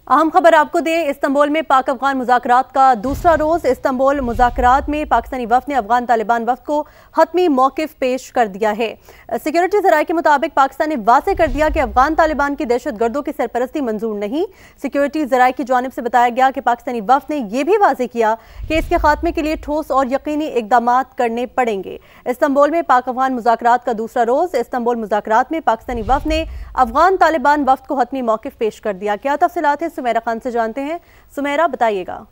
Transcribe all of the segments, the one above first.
अहम खबर आपको दें, इस्तांबुल में पाक अफगान मुज़ाकरात का दूसरा रोज़। इस्तांबुल मुज़ाकरात में पाकिस्तानी वफ़द ने अफगान तालिबान वफ़द को हतमी मौक़िफ़ पेश कर दिया है। सिक्योरिटी ज़राए के मुताबिक पाकिस्तान ने वाज़ेह कर दिया कि अफगान तालिबान की दहशत गर्दों की सरपरस्ती मंजूर नहीं। सिक्योरिटी ज़राए की जानिब से बताया गया कि पाकिस्तानी वफ़द ने यह भी वाज़ेह किया कि इसके खात्मे के लिए ठोस और यकीनी इक़दामात करने पड़ेंगे। इस्तांबुल में पाक अफगान मुज़ाकरात का दूसरा रोज़। इस्तांबुल मुज़ाकरात में पाकिस्तानी वफ़द ने अफगान तालिबान वफ़द को हतमी मौक़िफ़ पेश कर दिया। क्या तफ़सीलात है, सुमेरा खान से जानते हैं। सुमेरा, बताइएगा।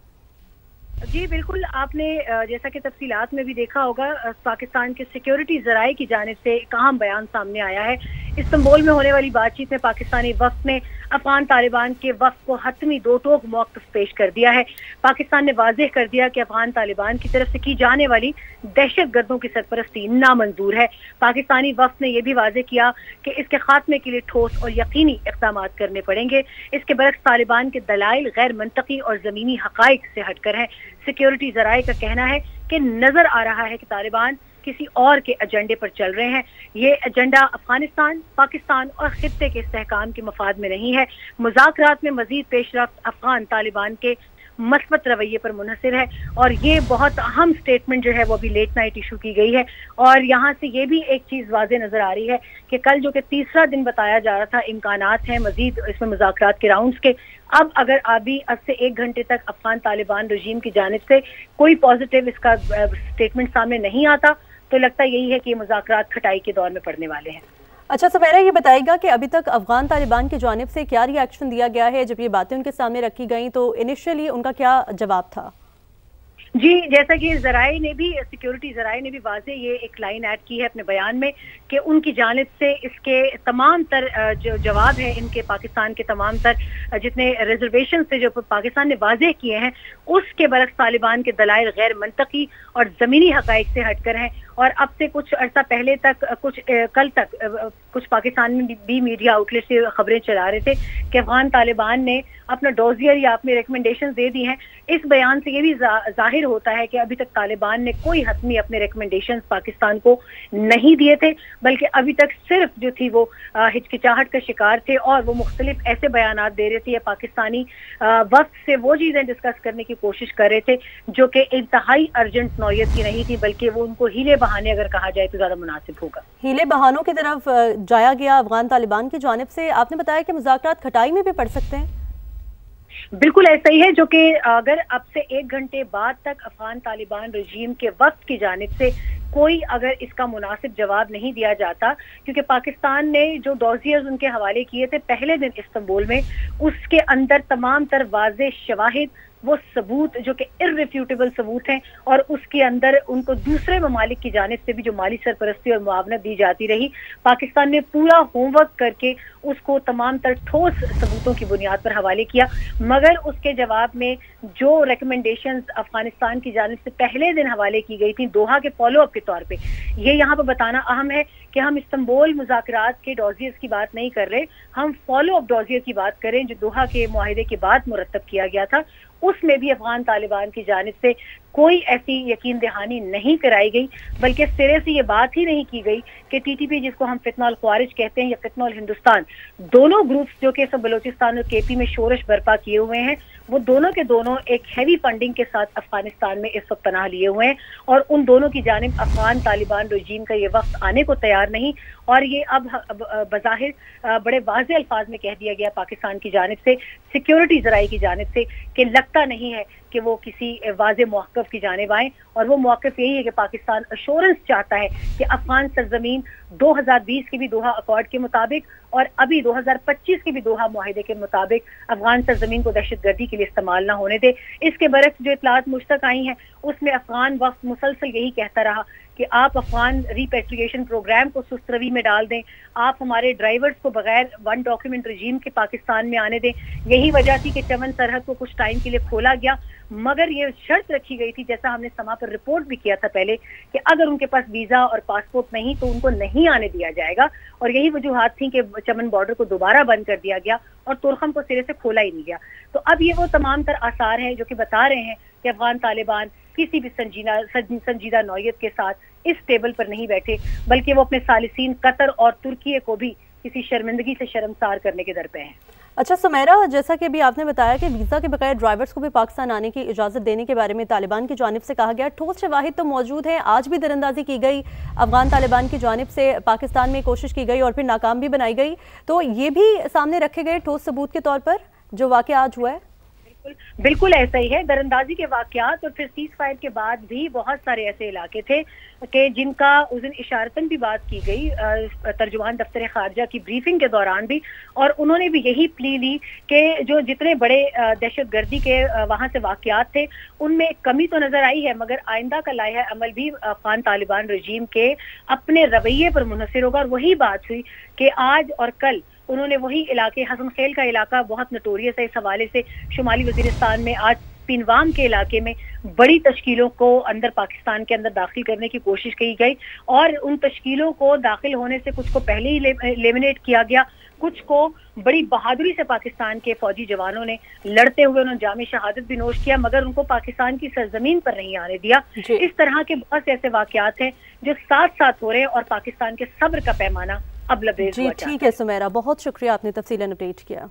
जी बिल्कुल, आपने जैसा कि तफसीलात में भी देखा होगा, पाकिस्तान के सिक्योरिटी ज़राए की जानिब से एक अहम बयान सामने आया है। इस्तांबुल में होने वाली बातचीत में पाकिस्तानी वफ़द ने अफगान तालिबान के वफ़द को हतमी दो टोक मौक़िफ़ पेश कर दिया है। पाकिस्तान ने वाज़ेह कर दिया कि अफगान तालिबान की तरफ से की जाने वाली दहशत गर्दों की सरपरस्ती नामंजूर है। पाकिस्तानी वफ़द ने यह भी वाज़ेह किया कि इसके खात्मे के लिए ठोस और यकीनी इक़दामात करने पड़ेंगे। इसके बरक्स तालिबान के दलाइल गैर मंतकी और ज़मीनी हक़ाइक़ से हटकर हैं। सिक्योरिटी ज़राए का कहना है कि नजर आ रहा है कि तालिबान किसी और के एजेंडे पर चल रहे हैं। ये एजेंडा अफगानिस्तान, पाकिस्तान और खित्ते के इस्तेहकाम के मफाद में नहीं है। मुज़ाकरात में मजीद पेशरफ्त अफगान तालिबान के मस्बत रवैये पर मुनहसिर है और ये बहुत अहम स्टेटमेंट जो है वो अभी लेट नाइट इशू की गई है। और यहाँ से ये भी एक चीज़ वाज़े नज़र आ रही है कि कल जो कि तीसरा दिन बताया जा रहा था, इम्कानात हैं मजीद इसमें मुज़ाकरात के राउंड्स के। अब अगर अभी 10 से 1 घंटे तक अफगान तालिबान रजीम की जानिब से कोई पॉजिटिव इसका स्टेटमेंट सामने नहीं आता तो लगता यही है कि ये मुज़ाकरात खटाई के दौर में पड़ने वाले हैं। अच्छा सुमेरा, ये बताइएगा कि अभी तक अफगान तालिबान की जानिब से क्या रिएक्शन दिया गया है? जब ये बातें उनके सामने रखी गई तो इनिशियली उनका क्या जवाब था? जी, जैसा कि ज़राए ने भी, सिक्योरिटी ज़राए ने भी वाज़े ये एक लाइन ऐड की है अपने बयान में कि उनकी जानिब से इसके तमाम तर जो जवाब है, इनके पाकिस्तान के तमाम तर जितने रिजर्वेशन से जो पाकिस्तान ने वाज़े किए हैं उसके बरक्स तालिबान के दलाइल गैर मंतकी और ज़मीनी हक़ाइक़ से हटकर हैं। और अब से कुछ अर्सा पहले तक, कल तक कुछ पाकिस्तान में भी मीडिया आउटलेट से खबरें चला रहे थे कि अफगान तालिबान ने अपना डोजियर या अपने रिकमेंडेशन दे दी हैं। इस बयान से ये भी जाहिर होता है कि अभी तक तालिबान ने कोई हतमी अपने रिकमेंडेशन पाकिस्तान को नहीं दिए थे, बल्कि अभी तक सिर्फ जो थी वो हिचकिचाहट का शिकार थे और वो मुख्तलिफ ऐसे बयानात दे रहे थे या पाकिस्तानी वक्त से वो चीज़ें डिस्कस करने की कोशिश कर रहे थे जो कि इंतहाई अर्जेंट नौयत की नहीं थी, बल्कि वो उनको हीले बहाने अगर कहा जाए तो ज़्यादा मुनासिब होगा। हीले बहानों की तरफ जाया गया अफगान तालिबान की जानिब से। आपने बताया कि मुज़ाकरात खटाई में भी पड़ सकते हैं। बिल्कुल ऐसा ही है, जो कि अगर अब से 1 घंटे बाद तक अफगान तालिबान रजीम के वक्त की जानिब से कोई अगर इसका मुनासिब जवाब नहीं दिया जाता, क्योंकि पाकिस्तान ने जो डॉजियर्स उनके हवाले किए थे पहले दिन इस्तांबुल में, उसके अंदर तमाम तर वाज़े शवाहिद, वो सबूत जो कि इर्रिफ्यूटेबल सबूत हैं और उसके अंदर उनको दूसरे ममालिक की जानिब से भी जो माली सरपरस्ती और मुआवनत दी जाती रही, पाकिस्तान ने पूरा होमवर्क करके उसको तमाम तर ठोस सबूतों की बुनियाद पर हवाले किया। मगर उसके जवाब में जो रिकमेंडेशंस अफगानिस्तान की जानिब से पहले दिन हवाले की गई थी दोहा के फॉलो अप के तौर पे, ये यहाँ पर बताना अहम है कि हम इस्तांबुल मुज़ाकरात के डॉजियर्स की बात नहीं कर रहे, हम फॉलो अप डॉजियर की बात करें जो दोहा के मुआहिदे के बाद मुरतब किया गया था। उसमें भी अफगान तालिबान की जानिब से कोई ऐसी यकीन दहानी नहीं कराई गई, बल्कि सिरे से ये बात ही नहीं की गई कि टीटीपी, जिसको हम फितनल ख्वारिज कहते हैं या फितनल हिंदुस्तान, दोनों ग्रुप्स जो कि सब बलोचिस्तान और केपी में शोरश बर्पा किए हुए हैं, वो दोनों के दोनों एक हैवी फंडिंग के साथ अफगानिस्तान में इस वक्त पनाह लिए हुए हैं और उन दोनों की जानिब अफगान तालिबान रजीम का ये वक्त आने को तैयार नहीं। और ये अब बज़ाहिर बड़े वाज़े अल्फाज में कह दिया गया पाकिस्तान की जानिब से, सिक्योरिटी ज़राए की जानिब से, कि लगता नहीं है कि वो किसी वाज़े मौक़िफ़ की जानिब आए। और वो मौक़िफ़ यही है कि पाकिस्तान अश्योरेंस चाहता है कि अफगान सरजमीन 2020 के भी दोहा अकॉर्ड के मुताबिक और अभी 2025 के भी दोहा मुआहिदे के मुताबिक अफगान सरजमीन को दहशतगर्दी के लिए इस्तेमाल ना होने दे। इसके बरक्स जो इतलात मुझ तक आई हैं उसमें अफगान वक्त मुसलसल यही कहता रहा कि आप अफगान रिपेट्रिएशन प्रोग्राम को सुस्त रवी में डाल दें, आप हमारे ड्राइवर्स को बगैर 1 डॉक्यूमेंट रजीम के पाकिस्तान में आने दें। यही वजह थी कि चमन सरहद को कुछ टाइम के लिए खोला गया, मगर ये शर्त रखी गई थी, जैसा हमने समा पर रिपोर्ट भी किया था पहले, कि अगर उनके पास वीजा और पासपोर्ट नहीं तो उनको नहीं आने दिया जाएगा। और यही वजूहात थी कि चमन बॉर्डर को दोबारा बंद कर दिया गया और तुरखम को सिरे से खोला ही नहीं गया। तो अब ये वो तमाम तर आसार हैं जो कि बता रहे हैं कि अफगान तालिबान किसी भी संजीदा नौयत के साथ इस टेबल पर नहीं बैठे, बल्कि वो अपने सालिसीन कतर और तुर्की को भी किसी शर्मिंदगी से शर्मसार करने के दर पे हैं। اچھا سمیرا، جیسا کہ ابھی آپ نے بتایا کہ ویزا کے بغیر ڈرائیورز کو بھی پاکستان آنے کی اجازت دینے کے بارے میں طالبان کی جانب سے کہا گیا، ٹھوس شواہد تو موجود ہیں، آج بھی درندازی کی گئی افغان طالبان کی جانب سے، پاکستان میں کوشش کی گئی اور پھر ناکام بھی بنائی گئی، تو یہ بھی سامنے رکھے گئے ٹھوس ثبوت کے طور پر جو واقعہ آج ہوا ہے؟ بالکل ایسا ہی ہے. درندازی کے واقعات اور پھر سیز فائر کے بعد بھی بہت سارے ایسے علاقے تھے کہ جن کا اس دن اشارتاً بھی بات کی گئی ترجمان دفتر خارجہ کی بریفنگ کے دوران بھی، اور انہوں نے بھی یہی پلی لی کہ جو جتنے بڑے دہشت گردی کے وہاں سے واقعات تھے ان میں کمی تو نظر آئی ہے، مگر آئندہ کا لائحہ عمل بھی افغان طالبان رجیم کے اپنے رویے پر منحصر ہوگا. اور وہی بات ہوئی کہ آج اور کل انہوں نے وہی علاقے، حسن خیل کا علاقہ بہت نوٹوریس ہے اس حوالے سے، شمالی وزیرستان میں آج پینوام کے علاقے میں بڑی تشکیلوں کو اندر پاکستان کے اندر داخل کرنے کی کوشش کی گئی، اور ان تشکیلوں کو داخل ہونے سے کچھ کو پہلے ہی لیمینیٹ کیا گیا، کچھ کو بڑی بہادری سے پاکستان کے فوجی جوانوں نے لڑتے ہوئے انہوں نے جام شہادت بھی نوش کیا، مگر ان کو پاکستان کی سرزمین پر نہیں آنے دیا. اس طرح کے بہت سے ایسے واقعات ہیں جو ساتھ ساتھ ہو رہے ہیں، اور پاکستان کے صبر کا پیمانہ اب لبریز ہوا. ٹھیک ہے سمیرا، بہت شکریہ، آپ نے تفصیلاً اپڈیٹ کیا.